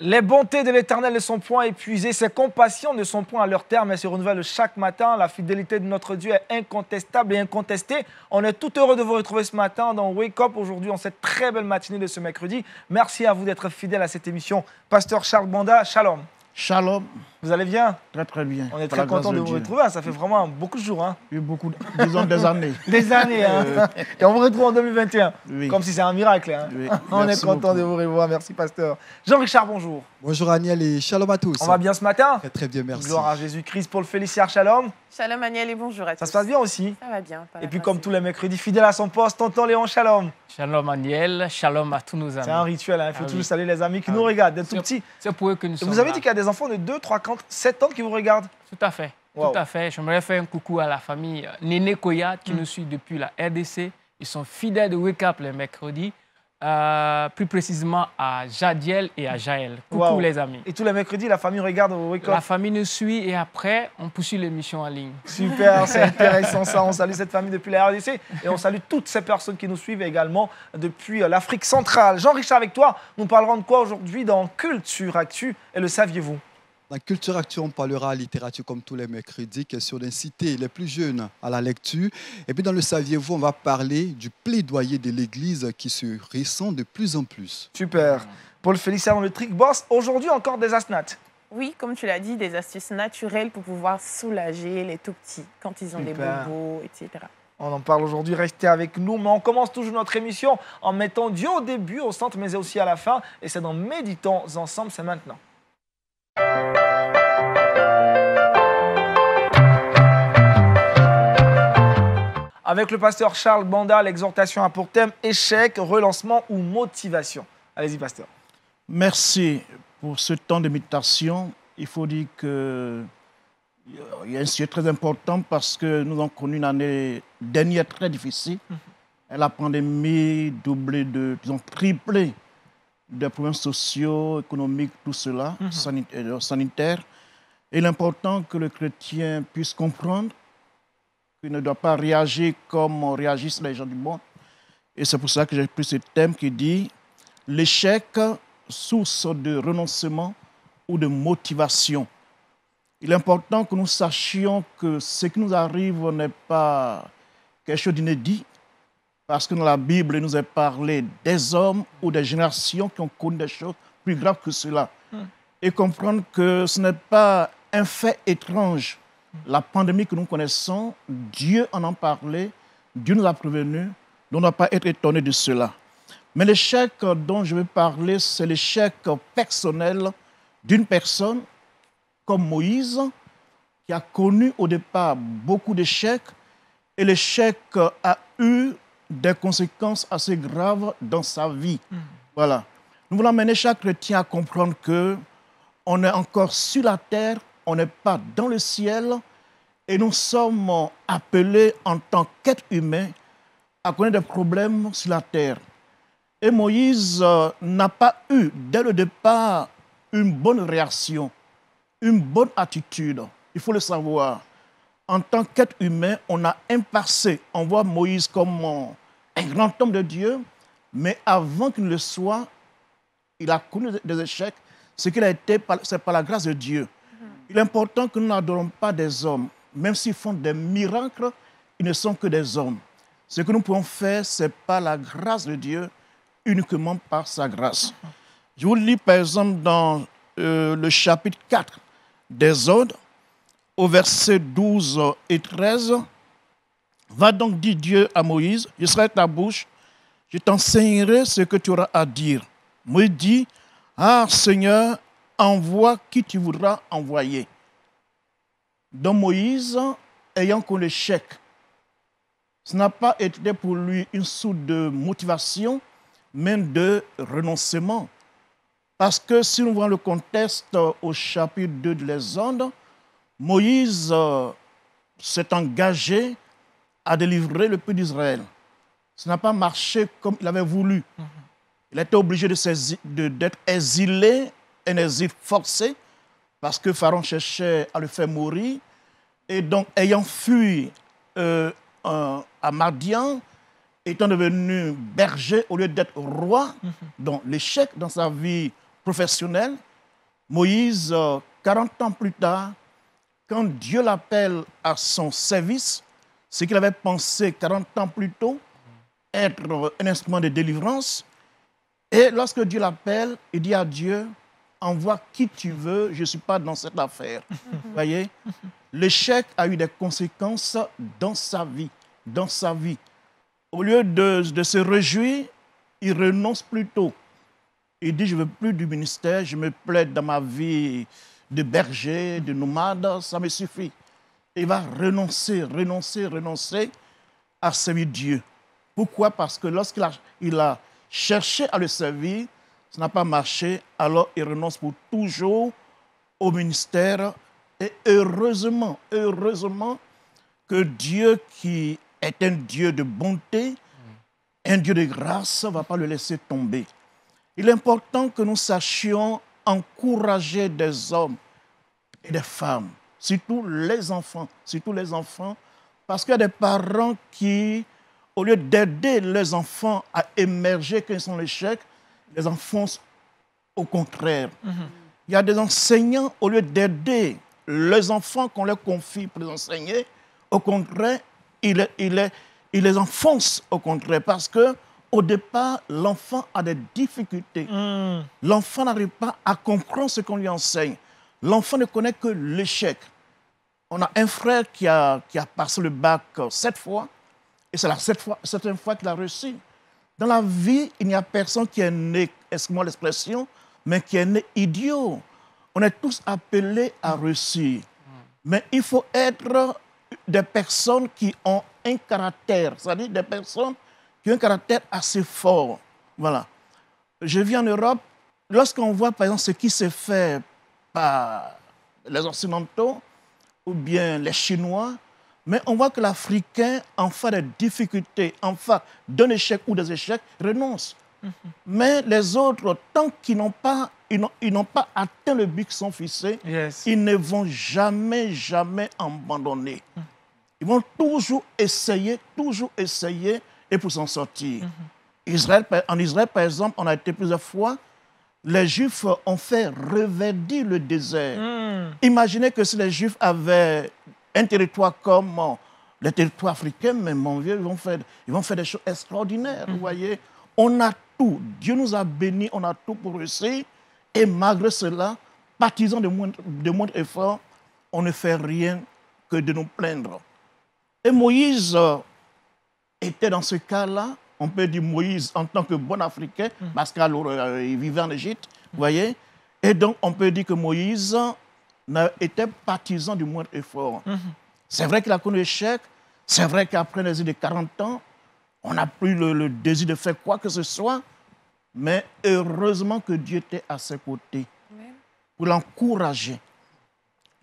Les bontés de l'Éternel ne sont point épuisées, ses compassions ne sont point à leur terme, elles se renouvellent chaque matin. La fidélité de notre Dieu est incontestable et incontestée. On est tout heureux de vous retrouver ce matin dans Wake Up, aujourd'hui en cette très belle matinée de ce mercredi. Merci à vous d'être fidèles à cette émission. Pasteur Charles Banda, shalom. Shalom. Vous allez bien? Très très bien. On est très content de vous retrouver, ça fait vraiment beaucoup de jours. Hein. Oui, beaucoup, disons des années. Des années, hein. Et on vous retrouve en 2021, oui. Comme si c'est un miracle. Hein. Oui. On est content de vous revoir, merci pasteur. Jean-Richard, bonjour. Bonjour Aniel et shalom à tous. On va bien ce matin? Très très bien, merci. Gloire à Jésus-Christ. Paul Féliciard, shalom. Shalom Aniel et bonjour à tous. Ça se passe bien aussi? Ça va bien. Et puis comme tous les mercredis, fidèle à son poste, tonton Léon, shalom. Shalom Aniel, shalom à tous nos amis. C'est un rituel, hein. Il faut toujours saluer les amis qui nous oui. regardent, des tout petits. C'est pour eux que nous sommes Vous avez là. dit qu'il y a des enfants de 2, 3, 4, 7 ans qui vous regardent? Tout à fait, Wow. tout à fait. J'aimerais faire un coucou à la famille Néné Koyat qui nous suit depuis la RDC. Ils sont fidèles de Wake Up les mercredis. Plus précisément à Jadiel et à Jaël. Coucou Wow. les amis. Et tous les mercredis, la famille regarde au Wake Up. La famille nous suit et après, on poursuit l'émission en ligne. Super, c'est intéressant ça. On salue cette famille depuis la RDC et on salue toutes ces personnes qui nous suivent également depuis l'Afrique centrale. Jean-Richard, avec toi, nous parlerons de quoi aujourd'hui dans Culture Actu et le saviez-vous? Dans Culture Actu, on parlera littérature comme tous les mercredis, question d'inciter les plus jeunes à la lecture. Et puis dans le saviez-vous, on va parler du plaidoyer de l'Église qui se ressent de plus en plus. Super. Paul Féliciard dans le Trick Boss. Aujourd'hui, encore des asnates. Oui, comme tu l'as dit, des astuces naturelles pour pouvoir soulager les tout petits quand ils ont des Super. bobos, etc. On en parle aujourd'hui, restez avec nous. Mais on commence toujours notre émission en mettant Dieu au début, au centre, mais aussi à la fin. Et c'est dans Méditons ensemble, c'est maintenant. Avec le pasteur Charles Banda, l'exhortation a pour thème échec, relancement ou motivation. Allez-y, pasteur. Merci pour ce temps de méditation. Il faut dire qu'il y a un sujet très important parce que nous avons connu une année dernière très difficile. La pandémie doublée de, disons, triplée des problèmes sociaux, économiques, tout cela, sanitaires. Et l'important que le chrétien puisse comprendre qu'il ne doit pas réagir comme réagissent les gens du monde. Et c'est pour ça que j'ai pris ce thème qui dit l'échec, source de renoncement ou de motivation. Il est important que nous sachions que ce qui nous arrive n'est pas quelque chose d'inédit, parce que dans la Bible, il nous est parlé des hommes ou des générations qui ont connu des choses plus graves que cela. Et comprendre que ce n'est pas un fait étrange. La pandémie que nous connaissons, Dieu en a parlé, Dieu nous a prévenus, on ne doit pas être étonné de cela. Mais l'échec dont je veux parler, c'est l'échec personnel d'une personne comme Moïse, qui a connu au départ beaucoup d'échecs, et l'échec a eu des conséquences assez graves dans sa vie. Voilà. Nous voulons amener chaque chrétien à comprendre qu'on est encore sur la terre, on n'est pas dans le ciel, et nous sommes appelés en tant qu'êtres humains à connaître des problèmes sur la terre. Et Moïse n'a pas eu, dès le départ, une bonne réaction, une bonne attitude. Il faut le savoir. En tant qu'être humain, on a un passé. On voit Moïse comme un grand homme de Dieu, mais avant qu'il ne le soit, il a connu des échecs. Ce qu'il a été, c'est par la grâce de Dieu. Il est important que nous n'adorons pas des hommes. Même s'ils font des miracles, ils ne sont que des hommes. Ce que nous pouvons faire, c'est par la grâce de Dieu, uniquement par sa grâce. Je vous lis par exemple dans le chapitre 4 d'Exode, au verset 12 et 13. Va donc, dit Dieu à Moïse, je serai ta bouche, je t'enseignerai ce que tu auras à dire. Moïse dit, ah Seigneur, envoie qui tu voudras envoyer. Donc Moïse, ayant connu l'échec, ce n'a pas été pour lui une source de motivation, mais de renoncement. Parce que si nous voyons le contexte au chapitre 2 de l'Exode, Moïse s'est engagé à délivrer le peuple d'Israël. Ça n'a pas marché comme il avait voulu. Il était obligé d'être exilé, un exil forcé, parce que Pharaon cherchait à le faire mourir. Et donc, ayant fui à Madian, étant devenu berger au lieu d'être roi, donc l'échec dans sa vie professionnelle, Moïse, 40 ans plus tard, quand Dieu l'appelle à son service, ce qu'il avait pensé 40 ans plus tôt, être un instrument de délivrance, et lorsque Dieu l'appelle, il dit à Dieu, envoie qui tu veux, je ne suis pas dans cette affaire. Vous voyez, l'échec a eu des conséquences dans sa vie. Dans sa vie. Au lieu de se réjouir, il renonce plutôt. Il dit, je ne veux plus du ministère, je me plais dans ma vie de berger, de nomade, ça me suffit. Il va renoncer à servir Dieu. Pourquoi? Parce que lorsqu'il a cherché à le servir, ça n'a pas marché, alors il renonce pour toujours au ministère. Et heureusement que Dieu, qui est un Dieu de bonté, un Dieu de grâce, ne va pas le laisser tomber. Il est important que nous sachions encourager des hommes et des femmes, surtout les enfants, parce qu'il y a des parents qui, au lieu d'aider les enfants à émerger quand ils sont en échec, les enfoncent au contraire. Il y a des enseignants, au lieu d'aider les enfants qu'on leur confie pour les enseigner, au contraire, ils les enfoncent au contraire, parce que au départ, l'enfant a des difficultés. L'enfant n'arrive pas à comprendre ce qu'on lui enseigne. L'enfant ne connaît que l'échec. On a un frère qui a passé le bac 7 fois, et c'est la 7e fois qu'il a réussi. Dans la vie, il n'y a personne qui est né, excusez-moi l'expression, mais qui est né idiot. On est tous appelés à réussir. Mais il faut être des personnes qui ont un caractère, c'est-à-dire des personnes qui ont un caractère assez fort. Voilà. Je vis en Europe, lorsqu'on voit par exemple ce qui se fait par les Occidentaux ou bien les Chinois, mais on voit que l'Africain, en face des difficultés, en face d'un échec ou des échecs, renonce. Mais les autres, tant qu'ils n'ont pas atteint le but qu'ils sont fixés, ils ne vont jamais abandonner. Ils vont toujours essayer, et pour s'en sortir. En Israël, par exemple, on a été plusieurs fois, les Juifs ont fait reverdir le désert. Imaginez que si les Juifs avaient un territoire comme les territoires africains, mais mon vieux, ils vont faire des choses extraordinaires. Vous voyez, on a tout. Dieu nous a bénis, on a tout pour réussir. Et malgré cela, partisans de moindre effort, on ne fait rien que de nous plaindre. Et Moïse était dans ce cas-là. On peut dire Moïse en tant que bon Africain, parce qu'il vivait en Égypte, vous voyez. Et donc, on peut dire que Moïse était partisan du moindre effort. C'est vrai qu'il a connu l'échec. C'est vrai qu'après les années de 40 ans, on n'a plus le désir de faire quoi que ce soit. Mais heureusement que Dieu était à ses côtés pour l'encourager.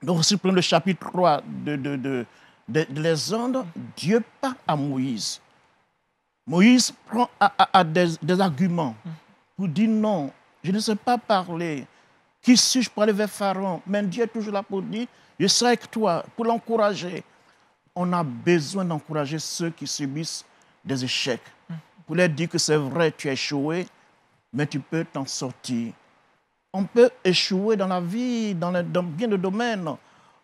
Donc, si vous prenez le chapitre 3 de l'Exode, Dieu parle à Moïse. Moïse prend des arguments pour dire non, je ne sais pas parler. Qui suis-je pour aller vers Pharaon? Mais Dieu est toujours là pour dire, je serai avec toi, pour l'encourager. On a besoin d'encourager ceux qui subissent des échecs. Pour leur dire que c'est vrai, tu as échoué, mais tu peux t'en sortir. On peut échouer dans la vie, dans bien de domaines.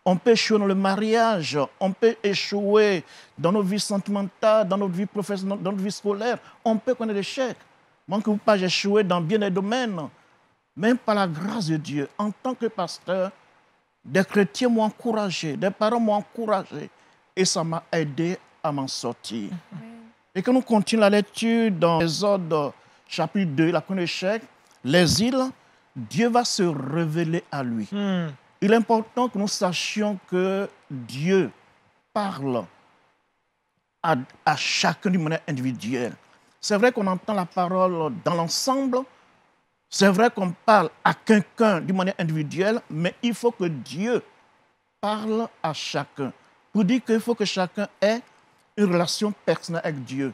On peut échouer dans le mariage, on peut échouer dans nos vies sentimentales, dans notre vie professionnelle, dans notre vie scolaire. On peut connaître l'échec. Manque-vous pas, j'ai échoué dans bien des domaines. Même par la grâce de Dieu, en tant que pasteur, des chrétiens m'ont encouragé, des parents m'ont encouragé. Et ça m'a aidé à m'en sortir. Et quand nous continuons la lecture dans Exode chapitre 2, la connaît l'échec, l'exil, Dieu va se révéler à lui. Il est important que nous sachions que Dieu parle à chacun d'une manière individuelle. C'est vrai qu'on entend la parole dans l'ensemble, c'est vrai qu'on parle à quelqu'un d'une manière individuelle, mais il faut que Dieu parle à chacun. Pour dire qu'il faut que chacun ait une relation personnelle avec Dieu.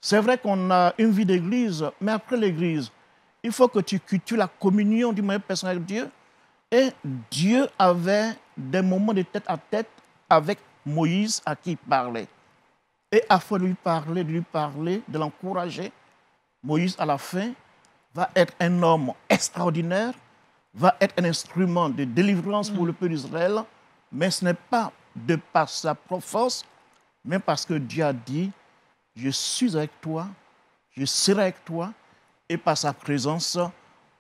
C'est vrai qu'on a une vie d'église, mais après l'église, il faut que tu cultives la communion d'une manière personnelle avec Dieu. Et Dieu avait des moments de tête à tête avec Moïse à qui il parlait. Et afin de lui parler, de l'encourager, Moïse, à la fin, va être un homme extraordinaire, va être un instrument de délivrance pour le peuple d'Israël, mais ce n'est pas de par sa propre force, mais parce que Dieu a dit, je suis avec toi, je serai avec toi, et par sa présence,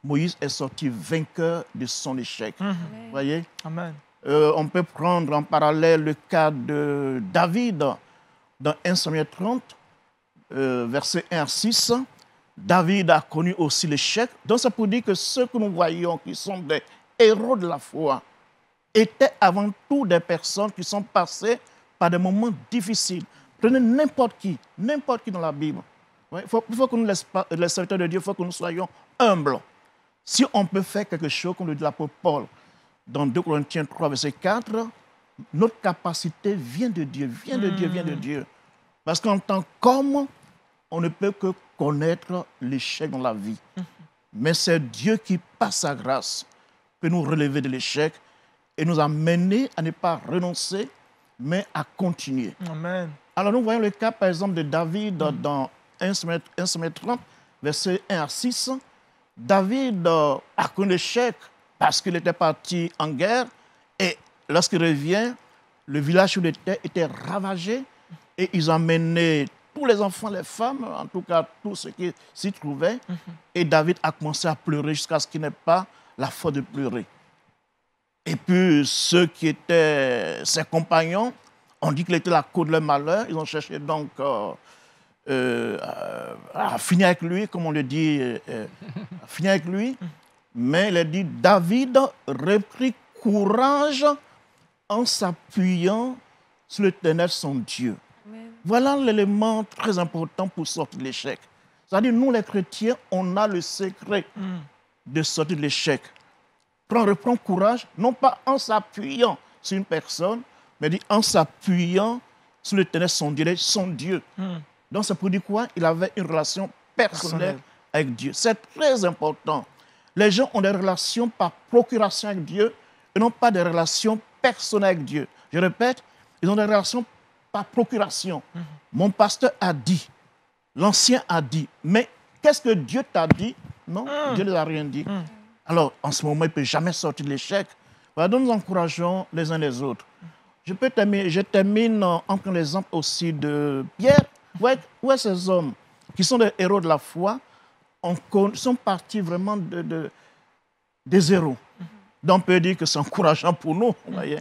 Moïse est sorti vainqueur de son échec. Vous voyez? Amen. On peut prendre en parallèle le cas de David dans 1 Samuel 30, versets 1 à 6. David a connu aussi l'échec. Donc, ça pour dire que ceux que nous voyons qui sont des héros de la foi étaient avant tout des personnes qui sont passées par des moments difficiles. Prenez n'importe qui dans la Bible. Il faut que nous, les serviteurs de Dieu, il faut que nous soyons humbles. Si on peut faire quelque chose, comme le dit l'apôtre Paul, dans 2 Corinthiens 3, verset 4, notre capacité vient de Dieu, vient de Dieu. Parce qu'en tant qu'homme, on ne peut que connaître l'échec dans la vie. Mais c'est Dieu qui, par sa grâce, peut nous relever de l'échec et nous amener à ne pas renoncer, mais à continuer. Amen. Alors nous voyons le cas, par exemple, de David dans 1 Samuel 30, versets 1 à 6. David a connu l'échec parce qu'il était parti en guerre et lorsqu'il revient, le village où il était ravagé et ils ont mené tous les enfants, les femmes, en tout cas tous ceux qui s'y trouvaient. Et David a commencé à pleurer jusqu'à ce qu'il n'ait pas la force de pleurer. Et puis ceux qui étaient ses compagnons ont dit qu'il était la cause de leur malheur. Ils ont cherché donc à finir avec lui, comme on le dit, à finir avec lui. Mais il a dit, David reprit courage en s'appuyant sur l'Éternel son Dieu. Amen. Voilà l'élément très important pour sortir de l'échec. C'est-à-dire, nous les chrétiens, on a le secret de sortir de l'échec. Reprends courage, non pas en s'appuyant sur une personne, mais dit en s'appuyant sur l'Éternel son Dieu. Donc, c'est pour dire quoi? Il avait une relation personnelle avec Dieu. C'est très important. Les gens ont des relations par procuration avec Dieu et non pas des relations personnelles avec Dieu. Je répète, ils ont des relations par procuration. Mon pasteur a dit, l'ancien a dit, mais qu'est-ce que Dieu t'a dit? Non, Dieu ne lui a rien dit. Alors, en ce moment, il ne peut jamais sortir de l'échec. Voilà, donc nous encourageons les uns les autres. Je termine en prenant l'exemple aussi de Pierre. Où est ces hommes qui sont des héros de la foi, sont partis vraiment des héros. Donc on peut dire que c'est encourageant pour nous. Vous voyez.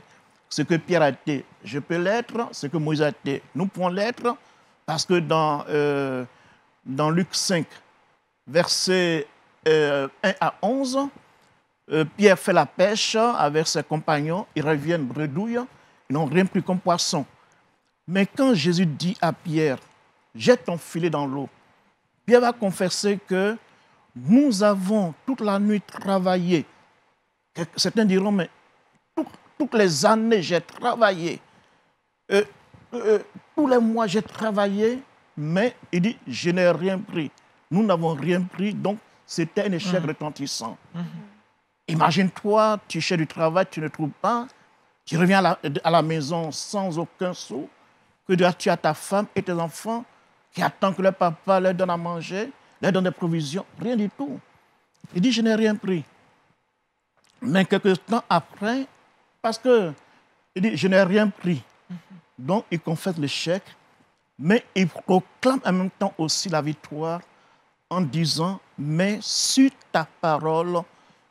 Ce que Pierre a été, je peux l'être. Ce que Moïse a été, nous pouvons l'être. Parce que dans Luc 5, versets 1 à 11, Pierre fait la pêche avec ses compagnons. Ils reviennent bredouilles. Ils n'ont rien pris comme poisson. Mais quand Jésus dit à Pierre, jette ton filet dans l'eau, Pierre va confesser que nous avons toute la nuit travaillé. Certains diront, mais toutes les années j'ai travaillé. Tous les mois j'ai travaillé, mais il dit, je n'ai rien pris. Nous n'avons rien pris, donc c'était un échec retentissant. Imagine-toi, tu cherches du travail, tu ne trouves pas, tu reviens à la maison sans aucun sou, que tu as ta femme et tes enfants qui attendent que leur papa leur donne à manger, leur donne des provisions, rien du tout. Il dit, je n'ai rien pris. Mais quelques temps après, parce que il dit, je n'ai rien pris. Donc, il confesse l'échec, mais il proclame en même temps aussi la victoire en disant, mais sur ta parole,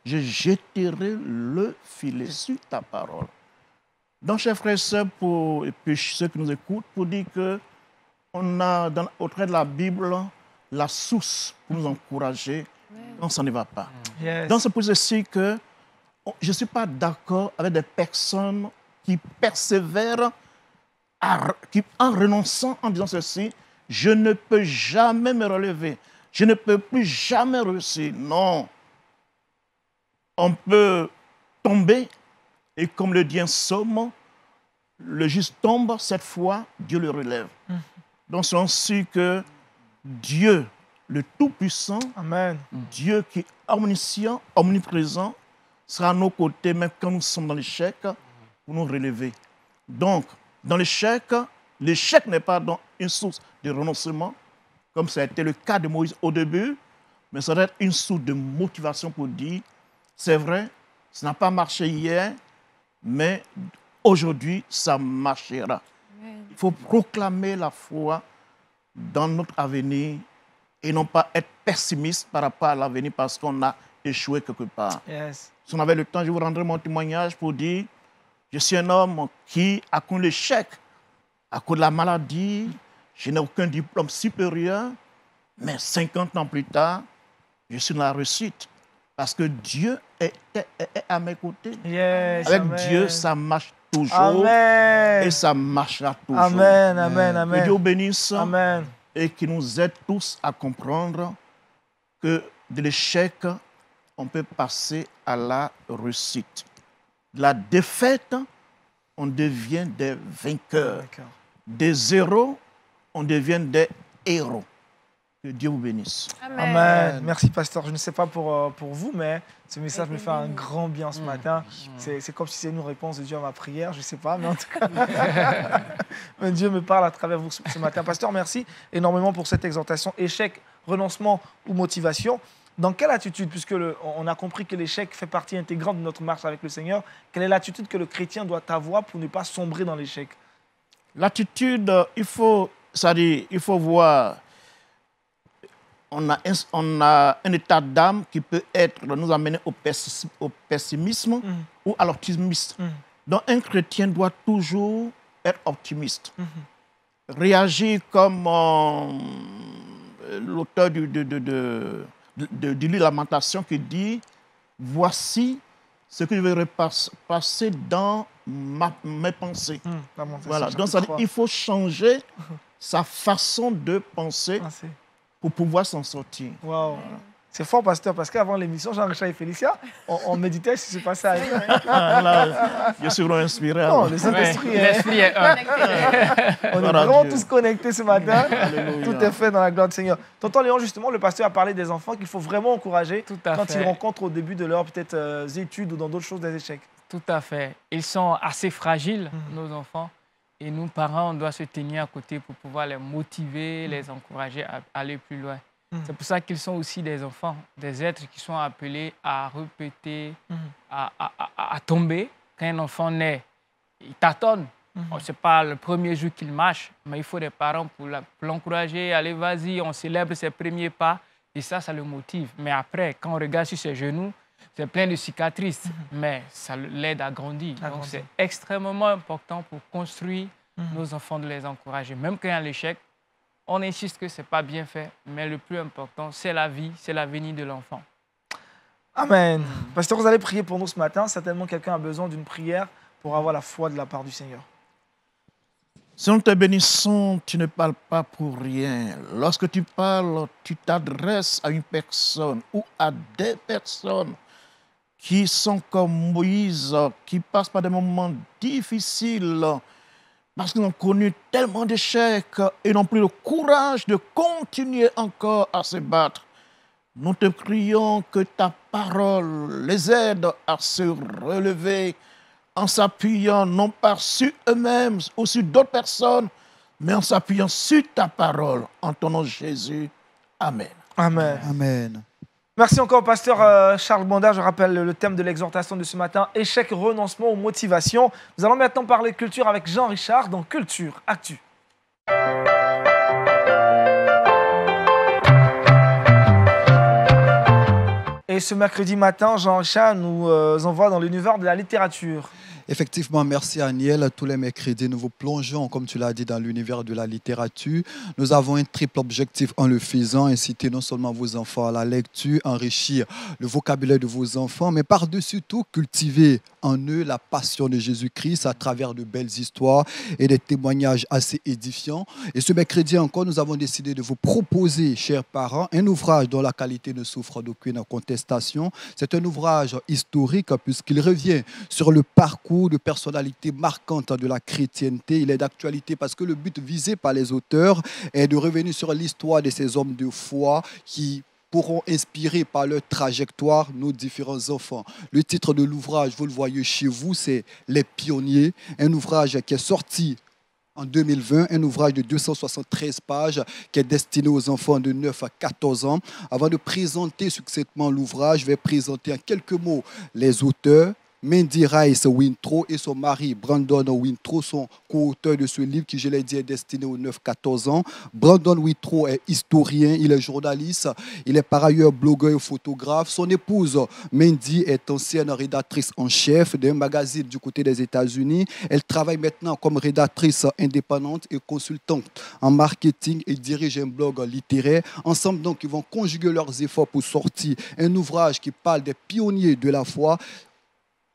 je jetterai le filet, sur ta parole. Donc, chers frères et sœurs, et puis ceux qui nous écoutent, pour dire que on a au travers de la Bible la source pour nous encourager quand ça ne va pas. Yes. Donc c'est pour ceci que je ne suis pas d'accord avec des personnes qui persévèrent en renonçant, en disant ceci, je ne peux jamais me relever, je ne peux plus jamais réussir. Non. On peut tomber et comme le dit un psaume, le juste tombe, cette fois, Dieu le relève. Donc, c'est ainsi que Dieu, le Tout-Puissant, Amen. Dieu qui est omniscient, omniprésent, sera à nos côtés, même quand nous sommes dans l'échec, pour nous relever. Donc, dans l'échec n'est pas donc une source de renoncement, comme ça a été le cas de Moïse au début, mais ça doit être une source de motivation pour dire, C'est vrai, ça n'a pas marché hier, mais aujourd'hui, ça marchera. Il faut proclamer la foi dans notre avenir et non pas être pessimiste par rapport à l'avenir parce qu'on a échoué quelque part. Yes. Si on avait le temps, je vous rendrai mon témoignage pour dire je suis un homme qui a connu l'échec à cause de la maladie, je n'ai aucun diplôme supérieur, mais 50 ans plus tard, je suis dans la réussite. Parce que Dieu est à mes côtés. Yes, Avec amen. Dieu, ça marche toujours. Amen. Et ça marchera toujours. Amen, amen, amen. Que Dieu bénisse Amen. et qu'il nous aide tous à comprendre que de l'échec, on peut passer à la réussite. De la défaite, on devient des vainqueurs. D'accord. Des zéros, on devient des héros. Que Dieu vous bénisse. Amen. Merci, pasteur. Je ne sais pas pour vous, mais ce message me fait un grand bien ce matin. C'est comme si c'est une réponse de Dieu à ma prière. Je ne sais pas, mais en tout cas, mais Dieu me parle à travers vous ce matin. Pasteur, merci énormément pour cette exhortation. Échec, renoncement ou motivation. Dans quelle attitude, puisque on a compris que l'échec fait partie intégrante de notre marche avec le Seigneur, quelle est l'attitude que le chrétien doit avoir pour ne pas sombrer dans l'échec? L'attitude, il faut voir. On a un état d'âme qui peut nous amener au pessimisme ou à l'optimisme. Donc, un chrétien doit toujours être optimiste. Réagir comme l'auteur du livre de Lamentation qui dit « Voici ce que je vais repasser dans mes pensées. Voilà. Donc, ça dit, il faut changer sa façon de penser pour pouvoir s'en sortir. Wow. C'est fort, pasteur, parce qu'avant l'émission, Jean-Richard et Félicia, on méditait sur ce passage. Là, je suis vraiment inspiré. Non, le Saint-Esprit L'esprit est un. On est vraiment tous connectés ce matin. Tout est fait dans la gloire du Seigneur. Tonton Léon, justement, le pasteur a parlé des enfants qu'il faut vraiment encourager quand ils rencontrent au début de leur peut-être études ou dans d'autres choses des échecs. Tout à fait. Ils sont assez fragiles, nos enfants. Et nous, parents, on doit se tenir à côté pour pouvoir les motiver, les encourager à aller plus loin. C'est pour ça qu'ils sont aussi des enfants, des êtres qui sont appelés à répéter, à tomber. Quand un enfant naît, il tâtonne. Ce n'est pas le premier jour qu'il marche, mais il faut des parents pour l'encourager. Allez, vas-y, on célèbre ses premiers pas. Et ça le motive. Mais après, quand on regarde sur ses genoux, c'est plein de cicatrices, mais ça l'aide à grandir. Donc, c'est extrêmement important pour construire nos enfants, de les encourager. Même quand il y a l'échec, on insiste que ce n'est pas bien fait, mais le plus important, c'est la vie, c'est l'avenir de l'enfant. Amen. Pasteur, vous allez prier pour nous ce matin. Certainement, quelqu'un a besoin d'une prière pour avoir la foi de la part du Seigneur. Si nous te bénissons, tu ne parles pas pour rien. Lorsque tu parles, tu t'adresses à une personne ou à des personnes qui sont comme Moïse, qui passent par des moments difficiles parce qu'ils ont connu tellement d'échecs et n'ont plus le courage de continuer encore à se battre. Nous te prions que ta parole les aide à se relever en s'appuyant non pas sur eux-mêmes ou sur d'autres personnes, mais en s'appuyant sur ta parole. En ton nom Jésus. Amen. Amen. Amen. Merci encore, pasteur Charles Bonda. Je rappelle le thème de l'exhortation de ce matin, échec, renoncement ou motivation. Nous allons maintenant parler culture avec Jean-Richard dans Culture Actu. Et ce mercredi matin, Jean-Richard nous envoie dans l'univers de la littérature. Effectivement, merci Aniel. Tous les mercredis, nous vous plongeons, comme tu l'as dit, dans l'univers de la littérature. Nous avons un triple objectif en le faisant, inciter non seulement vos enfants à la lecture, enrichir le vocabulaire de vos enfants, mais par-dessus tout, cultiver en eux la passion de Jésus-Christ à travers de belles histoires et des témoignages assez édifiants. Et ce mercredi encore, nous avons décidé de vous proposer, chers parents, un ouvrage dont la qualité ne souffre d'aucune contestation. C'est un ouvrage historique puisqu'il revient sur le parcours de personnalités marquantes de la chrétienté. Il est d'actualité parce que le but visé par les auteurs est de revenir sur l'histoire de ces hommes de foi qui pourront inspirer par leur trajectoire nos différents enfants. Le titre de l'ouvrage, vous le voyez chez vous, c'est « Les pionniers », un ouvrage qui est sorti En 2020, un ouvrage de 273 pages qui est destiné aux enfants de 9 à 14 ans. Avant de présenter succinctement l'ouvrage, je vais présenter en quelques mots les auteurs. Mandy Rice Winthrop et son mari Brandon Winthrop sont co-auteurs de ce livre qui, je l'ai dit, est destiné aux 9-14 ans. Brandon Winthrop est historien, il est journaliste, il est par ailleurs blogueur et photographe. Son épouse Mandy est ancienne rédactrice en chef d'un magazine du côté des États-Unis. Elle travaille maintenant comme rédactrice indépendante et consultante en marketing et dirige un blog littéraire. Ensemble, donc, ils vont conjuguer leurs efforts pour sortir un ouvrage qui parle des pionniers de la foi.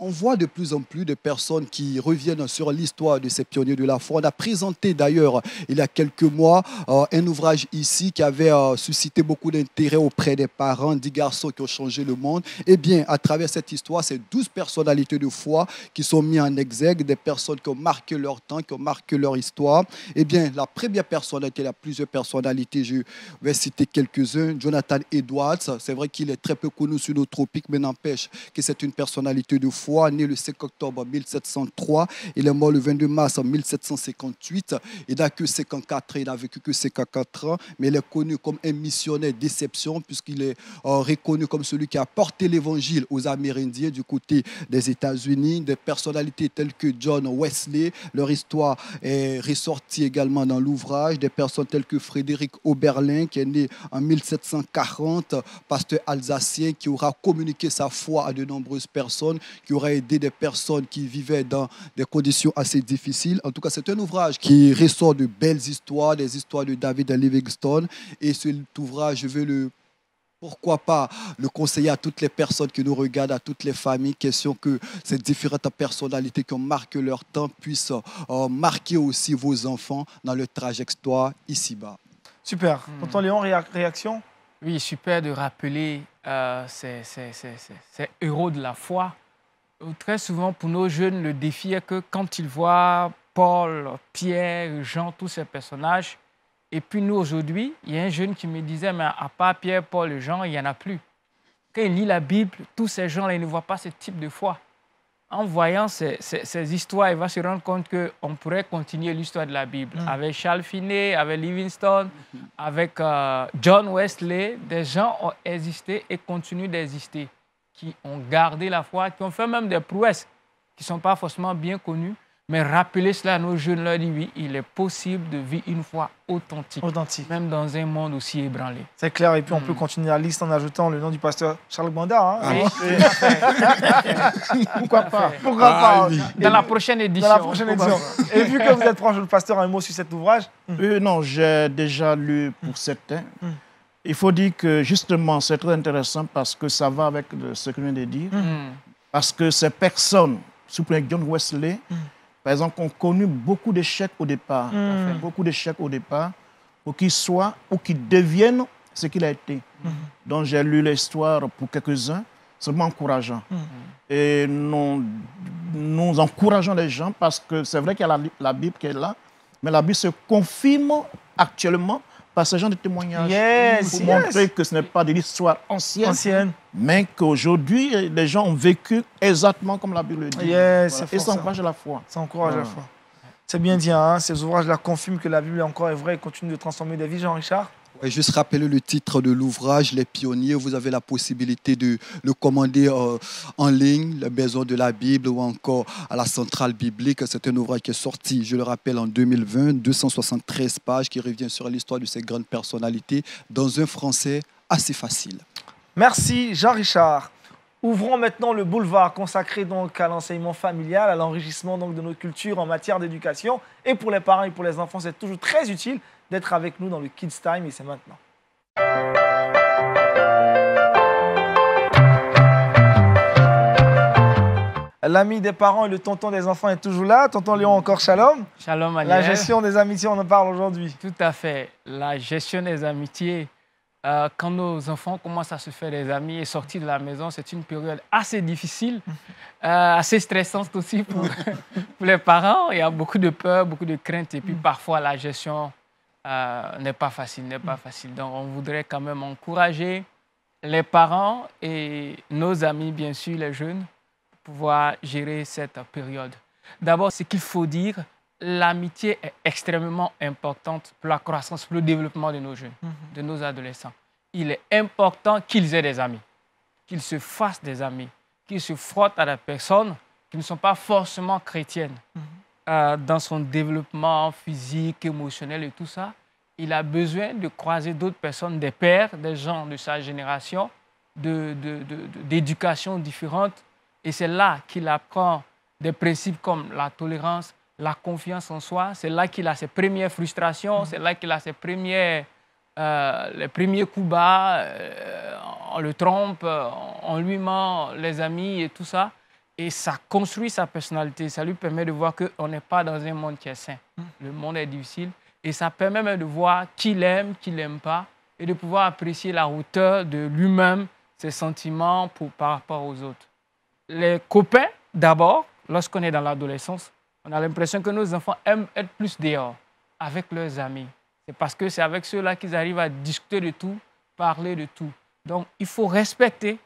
On voit de plus en plus de personnes qui reviennent sur l'histoire de ces pionniers de la foi. On a présenté d'ailleurs il y a quelques mois un ouvrage ici qui avait suscité beaucoup d'intérêt auprès des parents, 10 garçons qui ont changé le monde. Eh bien, à travers cette histoire, c'est 12 personnalités de foi qui sont mises en exergue, des personnes qui ont marqué leur temps, qui ont marqué leur histoire. Eh bien, la première personnalité, il y a plusieurs personnalités, je vais citer quelques-uns. Jonathan Edwards, c'est vrai qu'il est très peu connu sur nos tropiques, mais n'empêche que c'est une personnalité de foi. Né le 5 octobre 1703, il est mort le 22 mars 1758. Il n'a que 54 ans, il n'a vécu que 54 ans, mais il est connu comme un missionnaire d'exception puisqu'il est reconnu comme celui qui a porté l'évangile aux Amérindiens du côté des États-Unis. Des personnalités telles que John Wesley, leur histoire est ressortie également dans l'ouvrage. Des personnes telles que Frédéric Oberlin, qui est né en 1740, pasteur alsacien qui aura communiqué sa foi à de nombreuses personnes, qui aura aidé des personnes qui vivaient dans des conditions assez difficiles. En tout cas, c'est un ouvrage qui ressort de belles histoires, des histoires de David Livingstone. Et cet ouvrage, je veux pourquoi pas le conseiller à toutes les personnes qui nous regardent, à toutes les familles, question que ces différentes personnalités qui ont marqué leur temps puissent marquer aussi vos enfants dans leur trajectoire ici-bas. Super. Tonton Léon, réaction? Oui, super de rappeler ces héros de la foi. Très souvent, pour nos jeunes, le défi est que quand ils voient Paul, Pierre, Jean, tous ces personnages, et puis nous, aujourd'hui, il y a un jeune qui me disait, mais à part Pierre, Paul et Jean, il n'y en a plus. Quand il lit la Bible, tous ces gens-là, ils ne voient pas ce type de foi. En voyant ces histoires, il va se rendre compte qu'on pourrait continuer l'histoire de la Bible. Avec Charles Finney, avec Livingstone, avec John Wesley, des gens ont existé et continuent d'exister, qui ont gardé la foi, qui ont fait même des prouesses qui ne sont pas forcément bien connues. Mais rappeler cela à nos jeunes, leur dire oui, il est possible de vivre une foi authentique, même dans un monde aussi ébranlé. C'est clair, et puis on peut continuer la liste en ajoutant le nom du pasteur Charles Banda. Hein. Oui. Pourquoi pas? Pourquoi pas? Oui. Dans la prochaine édition. Dans la prochaine édition. Et vu que vous êtes proche du pasteur, un mot sur cet ouvrage? Non, j'ai déjà lu pour certains. Il faut dire que justement, c'est très intéressant parce que ça va avec ce que je viens de dire. Parce que ces personnes, surtout John Wesley, par exemple, ont connu beaucoup d'échecs au départ. Beaucoup d'échecs au départ pour qu'ils soient ou qu'ils deviennent ce qu'il a été. Donc, j'ai lu l'histoire pour quelques-uns, c'est vraiment encourageant. Et nous encourageons les gens parce que c'est vrai qu'il y a la Bible qui est là, mais la Bible se confirme actuellement par ce genre de témoignages pour montrer que ce n'est pas de l'histoire ancienne, mais qu'aujourd'hui, les gens ont vécu exactement comme la Bible le dit. Voilà. Et ça encourage la foi. Ça encourage la foi. C'est bien dit, hein? Ces ouvrages-là confirment que la Bible est encore vraie et continue de transformer des vies, Jean-Richard. Ouais, juste rappeler le titre de l'ouvrage, Les Pionniers. Vous avez la possibilité de le commander en ligne, la Maison de la Bible ou encore à la Centrale Biblique. C'est un ouvrage qui est sorti, je le rappelle, en 2020, 273 pages qui revient sur l'histoire de ces grandes personnalités dans un français assez facile. Merci Jean-Richard. Ouvrons maintenant le boulevard consacré donc à l'enseignement familial, à l'enrichissement donc de nos cultures en matière d'éducation. Et pour les parents et pour les enfants, c'est toujours très utile d'être avec nous dans le Kids Time et c'est maintenant. L'ami des parents et le tonton des enfants est toujours là. Tonton Léon, encore shalom. Shalom, Aliel. La gestion des amitiés, on en parle aujourd'hui. Tout à fait. La gestion des amitiés, quand nos enfants commencent à se faire des amis et sortir de la maison, c'est une période assez difficile, assez stressante aussi pour les parents. Il y a beaucoup de peur, beaucoup de craintes et puis parfois la gestion n'est pas facile, Donc on voudrait quand même encourager les parents et nos amis, bien sûr, les jeunes, pour pouvoir gérer cette période. D'abord, ce qu'il faut dire, l'amitié est extrêmement importante pour la croissance, pour le développement de nos jeunes, de nos adolescents. Il est important qu'ils aient des amis, qu'ils se fassent des amis, qu'ils se frottent à des personnes qui ne sont pas forcément chrétiennes. Dans son développement physique, émotionnel et tout ça, il a besoin de croiser d'autres personnes, des pères, des gens de sa génération, d'éducation différentes. Et c'est là qu'il apprend des principes comme la tolérance, la confiance en soi. C'est là qu'il a ses premières frustrations, c'est là qu'il a ses premiers coups bas, on le trompe, on lui ment, les amis et tout ça. Et ça construit sa personnalité, ça lui permet de voir qu'on n'est pas dans un monde qui est sain. Le monde est difficile et ça permet même de voir qui l'aime, qui ne l'aime pas et de pouvoir apprécier la hauteur de lui-même, ses sentiments par rapport aux autres. Les copains, d'abord, lorsqu'on est dans l'adolescence, on a l'impression que nos enfants aiment être plus dehors, avec leurs amis. C'est parce que c'est avec ceux-là qu'ils arrivent à discuter de tout, parler de tout. Donc, il faut respecter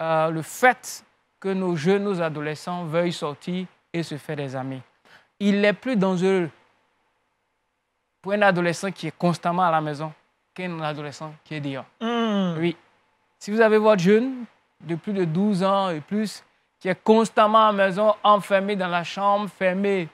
le fait que nos jeunes, nos adolescents veuillent sortir et se faire des amis. Il est plus dangereux pour un adolescent qui est constamment à la maison qu'un adolescent qui est dehors. Oui. Si vous avez votre jeune de plus de 12 ans et plus qui est constamment à la maison, enfermé dans la chambre, fermé,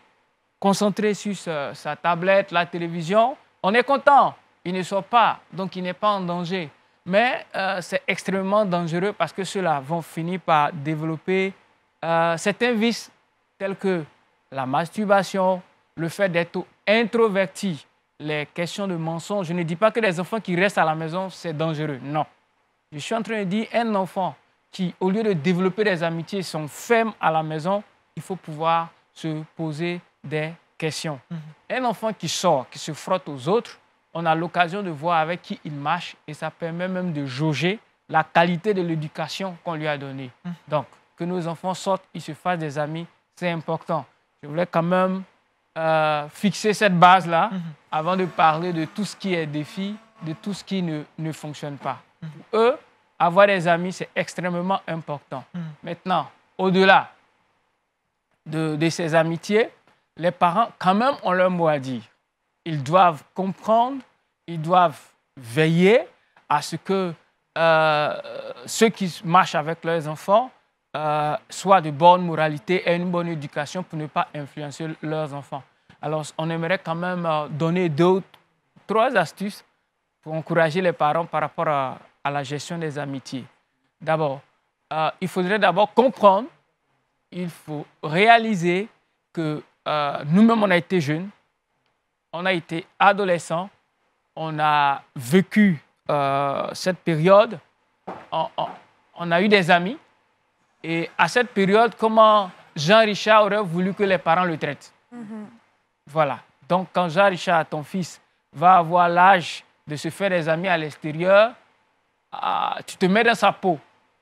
concentré sur sa tablette, la télévision, on est content. Il ne sort pas, donc il n'est pas en danger. Mais c'est extrêmement dangereux parce que ceux-là vont finir par développer certains vices tels que la masturbation, le fait d'être introverti, les questions de mensonges. Je ne dis pas que les enfants qui restent à la maison, c'est dangereux. Non. Je suis en train de dire un enfant qui, au lieu de développer des amitiés, sont fermes à la maison, il faut pouvoir se poser des questions. Un enfant qui sort, qui se frotte aux autres, on a l'occasion de voir avec qui il marche et ça permet même de jauger la qualité de l'éducation qu'on lui a donnée. Donc, que nos enfants sortent, ils se fassent des amis, c'est important. Je voulais quand même fixer cette base-là avant de parler de tout ce qui est défi, de tout ce qui ne fonctionne pas. Pour eux, avoir des amis, c'est extrêmement important. Maintenant, au-delà de ces amitiés, les parents, quand même, ont leur mot à dire. Ils doivent comprendre, ils doivent veiller à ce que ceux qui marchent avec leurs enfants soient de bonne moralité et une bonne éducation pour ne pas influencer leurs enfants. Alors, on aimerait quand même donner 2 ou 3 astuces pour encourager les parents par rapport à la gestion des amitiés. D'abord, il faudrait d'abord comprendre, il faut réaliser que nous-mêmes, on a été jeunes, on a été adolescents, on a vécu cette période, on a eu des amis. Et à cette période, comment Jean-Richard aurait voulu que les parents le traitent. Voilà. Donc, quand Jean-Richard, ton fils, va avoir l'âge de se faire des amis à l'extérieur, tu te mets dans sa peau.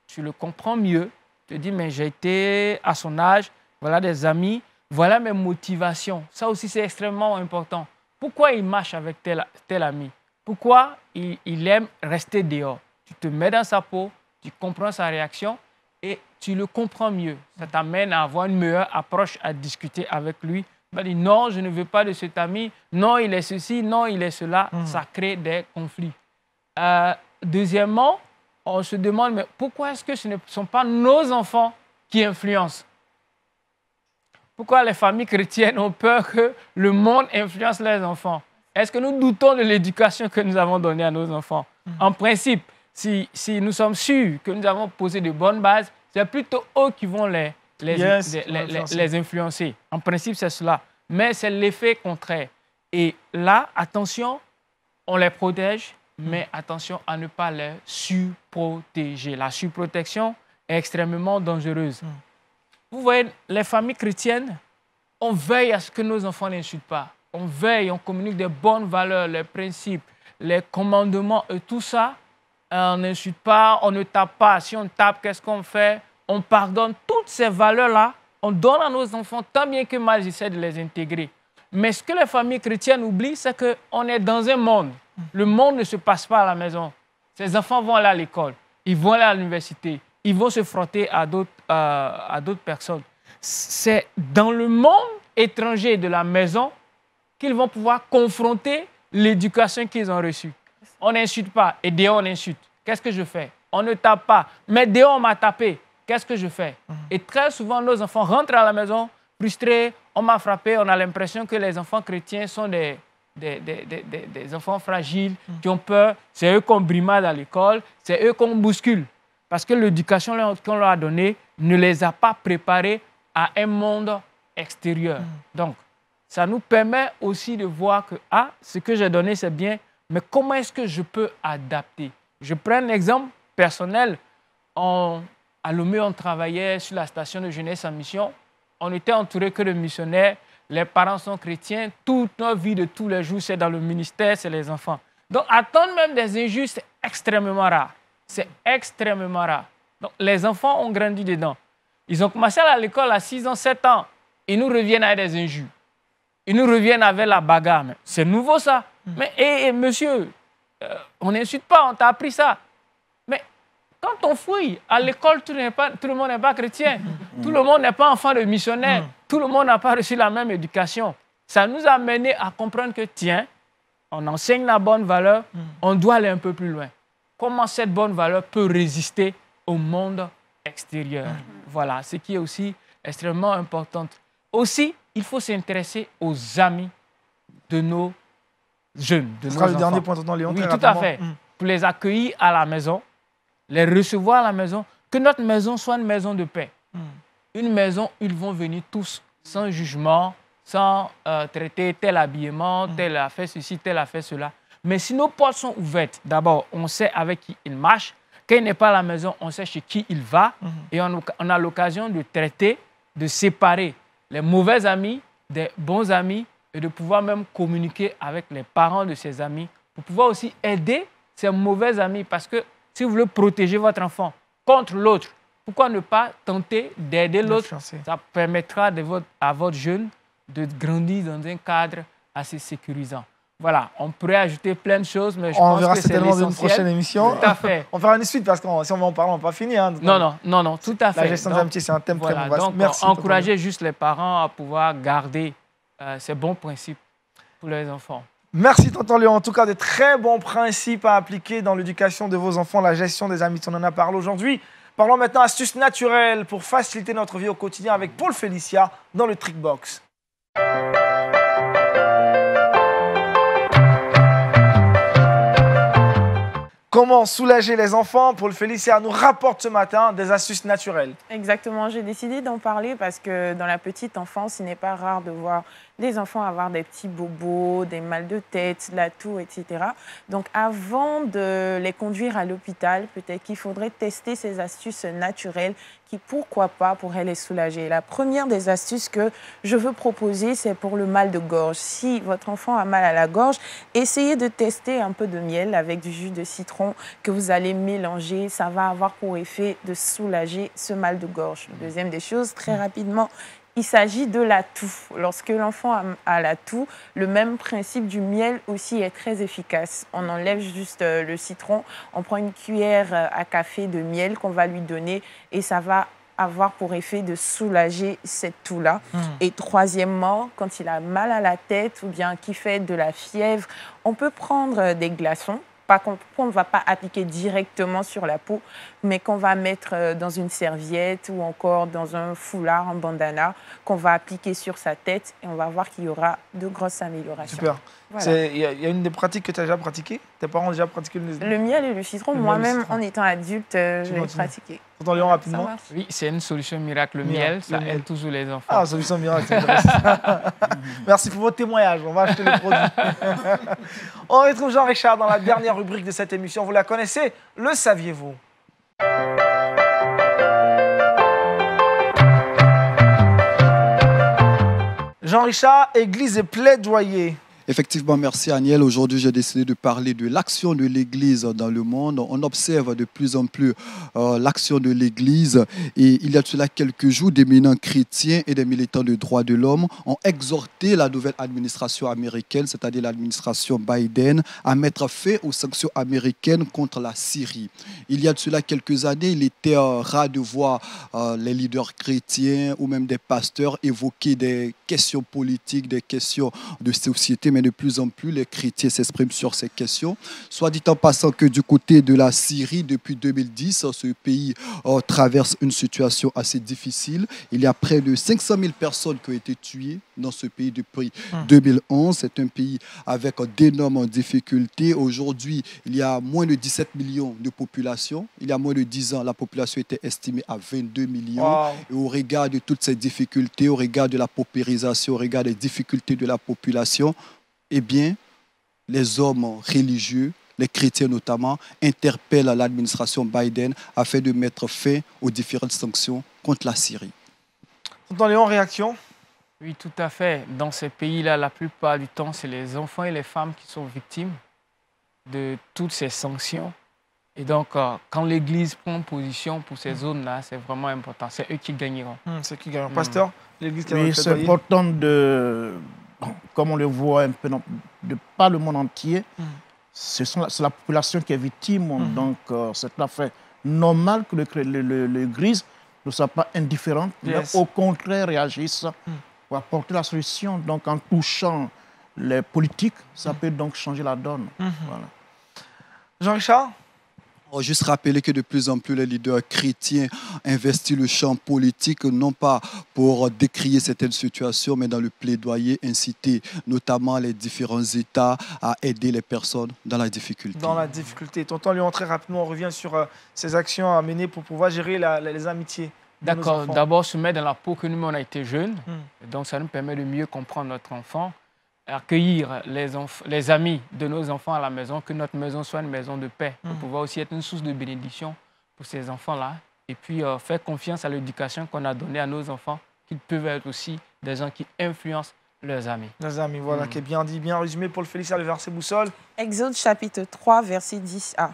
Tu le comprends mieux. Tu te dis, mais j'ai été à son âge, voilà des amis, voilà mes motivations. Ça aussi, c'est extrêmement important. Pourquoi il marche avec tel ami? Pourquoi il aime rester dehors? Tu te mets dans sa peau, tu comprends sa réaction et tu le comprends mieux. Ça t'amène à avoir une meilleure approche à discuter avec lui. Il va dire non, je ne veux pas de cet ami, non, il est ceci, non, il est cela. Ça crée des conflits. Deuxièmement, on se demande, mais pourquoi est-ce que ce ne sont pas nos enfants qui influencent? Pourquoi les familles chrétiennes ont peur que le monde influence leurs enfants? Est-ce que nous doutons de l'éducation que nous avons donnée à nos enfants? En principe, si nous sommes sûrs que nous avons posé de bonnes bases, c'est plutôt eux qui vont les influencer. En principe, c'est cela. Mais c'est l'effet contraire. Et là, attention, on les protège, mais attention à ne pas les surprotéger. La surprotection est extrêmement dangereuse. Vous voyez, les familles chrétiennes, on veille à ce que nos enfants n'insultent pas. On veille, on communique des bonnes valeurs, les principes, les commandements et tout ça. On n'insulte pas, on ne tape pas. Si on tape, qu'est-ce qu'on fait? On pardonne. Toutes ces valeurs-là, on donne à nos enfants, tant bien que mal, j'essaie de les intégrer. Mais ce que les familles chrétiennes oublient, c'est qu'on est dans un monde. Le monde ne se passe pas à la maison. Ces enfants vont aller à l'école, ils vont aller à l'université, ils vont se frotter à d'autres personnes. C'est dans le monde étrangers de la maison qu'ils vont pouvoir confronter l'éducation qu'ils ont reçue. On n'insulte pas et dehors on insulte. Qu'est-ce que je fais? On ne tape pas, mais dehors on m'a tapé. Qu'est-ce que je fais? Et très souvent, nos enfants rentrent à la maison frustrés, on m'a frappé, on a l'impression que les enfants chrétiens sont des enfants fragiles qui ont peur. C'est eux qu'on brimade à l'école, c'est eux qu'on bouscule. Parce que l'éducation qu'on leur a donnée ne les a pas préparés à un monde extérieur. Donc, ça nous permet aussi de voir que, ce que j'ai donné, c'est bien, mais comment est-ce que je peux adapter? Je prends un exemple personnel. À Lomé, on travaillait sur la station de jeunesse en mission. On n'était entouré que de missionnaires. Les parents sont chrétiens. Toute notre vie de tous les jours, c'est dans le ministère, c'est les enfants. Donc, attendre même des injures, c'est extrêmement rare. C'est extrêmement rare. Donc, les enfants ont grandi dedans. Ils ont commencé à l'école à 6 ans, 7 ans. Ils nous reviennent avec des injures. Ils nous reviennent avec la bagarre. C'est nouveau, ça. Mais, monsieur, on n'insulte pas, on t'a appris ça. Mais quand on fouille, à l'école, tout le monde n'est pas chrétien. Tout le monde n'est pas enfant de missionnaire. Tout le monde n'a pas reçu la même éducation. Ça nous a mené à comprendre que, tiens, on enseigne la bonne valeur, on doit aller un peu plus loin. Comment cette bonne valeur peut résister au monde extérieur? Voilà, ce qui est aussi extrêmement important. Aussi, il faut s'intéresser aux amis de nos jeunes, de nos enfants. Ce sera le dernier point, tonton Léon. Oui, tout à fait. Pour les accueillir à la maison, les recevoir à la maison, que notre maison soit une maison de paix. Une maison où ils vont venir tous sans jugement, sans traiter tel habillement, tel a fait ceci, tel a fait cela. Mais si nos portes sont ouvertes, d'abord, on sait avec qui il marche. Quand il n'est pas à la maison, on sait chez qui il va. Et on a l'occasion de traiter, de séparer les mauvais amis des bons amis et de pouvoir même communiquer avec les parents de ses amis pour pouvoir aussi aider ces mauvais amis. Parce que si vous voulez protéger votre enfant contre l'autre, pourquoi ne pas tenter d'aider l'autre? Ça permettra à votre jeune de grandir dans un cadre assez sécurisant. Voilà, on pourrait ajouter plein de choses, mais je pense que c'est l'essentiel. On verra certainement dans une prochaine émission. Tout à fait. On fera une suite parce que si on va en parler, on ne va pas finir. Hein, non, tout à fait. La gestion des amitiés, c'est un thème très vaste. Donc, merci. Encourager juste les parents à pouvoir garder ces bons principes pour les enfants. Merci, tonton Léon. En tout cas, de très bons principes à appliquer dans l'éducation de vos enfants, la gestion des amitiés. On en a parlé aujourd'hui. Parlons maintenant astuces naturelles pour faciliter notre vie au quotidien avec Paul Félicia dans le Trickbox. Comment soulager les enfants? Paul Félicia nous rapporte ce matin des astuces naturelles. Exactement, j'ai décidé d'en parler parce que dans la petite enfance, il n'est pas rare de voir des enfants avoir des petits bobos, des mal de tête, la toux, etc. Donc avant de les conduire à l'hôpital, peut-être qu'il faudrait tester ces astuces naturelles qui, pourquoi pas, pourraient les soulager. La première des astuces que je veux proposer, c'est pour le mal de gorge. Si votre enfant a mal à la gorge, essayez de tester un peu de miel avec du jus de citron que vous allez mélanger. Ça va avoir pour effet de soulager ce mal de gorge. Deuxième des choses, très rapidement, il s'agit de la toux. Lorsque l'enfant a la toux, le même principe du miel aussi est très efficace. On enlève juste le citron, on prend une cuillère à café de miel qu'on va lui donner et ça va avoir pour effet de soulager cette toux-là. Et troisièmement, quand il a mal à la tête ou bien qu'il fait de la fièvre, on peut prendre des glaçons. Qu'on ne va pas appliquer directement sur la peau, mais qu'on va mettre dans une serviette ou encore dans un foulard, un bandana, qu'on va appliquer sur sa tête et on va voir qu'il y aura de grosses améliorations. Super. Voilà. Il y a une des pratiques que tu as déjà pratiquées? Tes parents ont déjà pratiqué le miel et le citron. Moi-même, en étant adulte, je l'ai pratiqué. Tonton Léon, rapidement. Oui, c'est une solution miracle. Le miel, ça aide toujours les enfants. Ah, solution miracle, c'est vrai. Merci pour votre témoignage. On va acheter le produit. On retrouve Jean-Richard dans la dernière rubrique de cette émission. Vous la connaissez, le saviez-vous? Jean-Richard, église et plaidoyer. Effectivement, merci Aniel. Aujourd'hui, j'ai décidé de parler de l'action de l'Église dans le monde. On observe de plus en plus l'action de l'Église. Et il y a de cela quelques jours, d'éminents chrétiens et des militants de droits de l'homme ont exhorté la nouvelle administration américaine, c'est-à-dire l'administration Biden, à mettre fin aux sanctions américaines contre la Syrie. Il y a de cela quelques années, il était rare de voir les leaders chrétiens ou même des pasteurs évoquer des questions politiques, des questions de société, mais de plus en plus, les chrétiens s'expriment sur ces questions. Soit dit en passant que du côté de la Syrie, depuis 2010, ce pays traverse une situation assez difficile. Il y a près de 500 000 personnes qui ont été tuées dans ce pays depuis 2011. C'est un pays avec d'énormes difficultés. Aujourd'hui, il y a moins de 17 millions de population. Il y a moins de 10 ans, la population était estimée à 22 millions. Wow. Et au regard de toutes ces difficultés, au regard de la paupérisation, au regard des difficultés de la population, eh bien, les hommes religieux, les chrétiens notamment, interpellent l'administration Biden afin de mettre fin aux différentes sanctions contre la Syrie. Tonton Léon, réaction? Oui, tout à fait. Dans ces pays-là, la plupart du temps, c'est les enfants et les femmes qui sont victimes de toutes ces sanctions. Et donc, quand l'Église prend position pour ces zones-là, c'est vraiment important. C'est eux qui gagneront. C'est eux qui gagneront. Pasteur, l'Église qui a oui, c'est important de, comme on le voit un peu de par le monde entier, c'est la population qui est victime. Donc, c'est tout à fait normal que l'Église ne soit pas indifférente, mais au contraire réagisse pour apporter la solution. Donc, en touchant les politiques, ça peut donc changer la donne. Voilà. Jean-Richard? Juste rappeler que de plus en plus les leaders chrétiens investissent le champ politique, non pas pour décrier certaines situations, mais dans le plaidoyer, inciter notamment les différents États à aider les personnes dans la difficulté. Dans la difficulté. Tonton Léon, très rapidement, on revient sur ces actions à mener pour pouvoir gérer les amitiés. D'accord. D'abord, se mettre dans la peau que nous, on a été jeunes. Donc, ça nous permet de mieux comprendre notre enfant. Accueillir les amis de nos enfants à la maison, que notre maison soit une maison de paix, pour pouvoir aussi être une source de bénédiction pour ces enfants-là. Et puis faire confiance à l'éducation qu'on a donnée à nos enfants, qu'ils peuvent être aussi des gens qui influencent leurs amis. Leurs amis, voilà, qui est bien dit, bien résumé. Paul Félix, le verset boussole. Exode chapitre 3, verset 10a.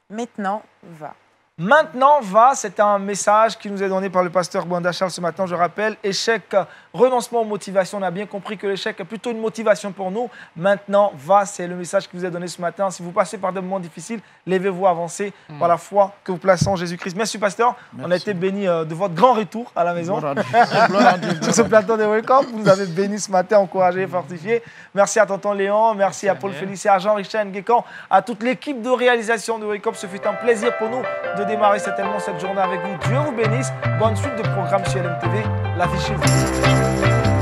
Maintenant, va. Maintenant, va, c'est un message qui nous est donné par le pasteur Bouanda Charles ce matin, je rappelle. Échec, renoncement aux motivations. On a bien compris que l'échec est plutôt une motivation pour nous. Maintenant, va, c'est le message qui vous est donné ce matin. Si vous passez par des moments difficiles, levez-vous, avancez par la foi que vous placez en Jésus-Christ. Merci, pasteur. Merci. On a été bénis de votre grand retour à la maison. Sur ce plateau de Wake Up, vous nous avez bénis ce matin, encouragés et fortifiés. Merci à tonton Léon, merci à Paul Félix et à Jean-Richard Nguécan, à toute l'équipe de réalisation de Wake Up. Ce fut un plaisir pour nous de démarrer certainement cette journée avec vous. Dieu vous bénisse. Bonne suite de programme sur LMTV. La vie chez vous.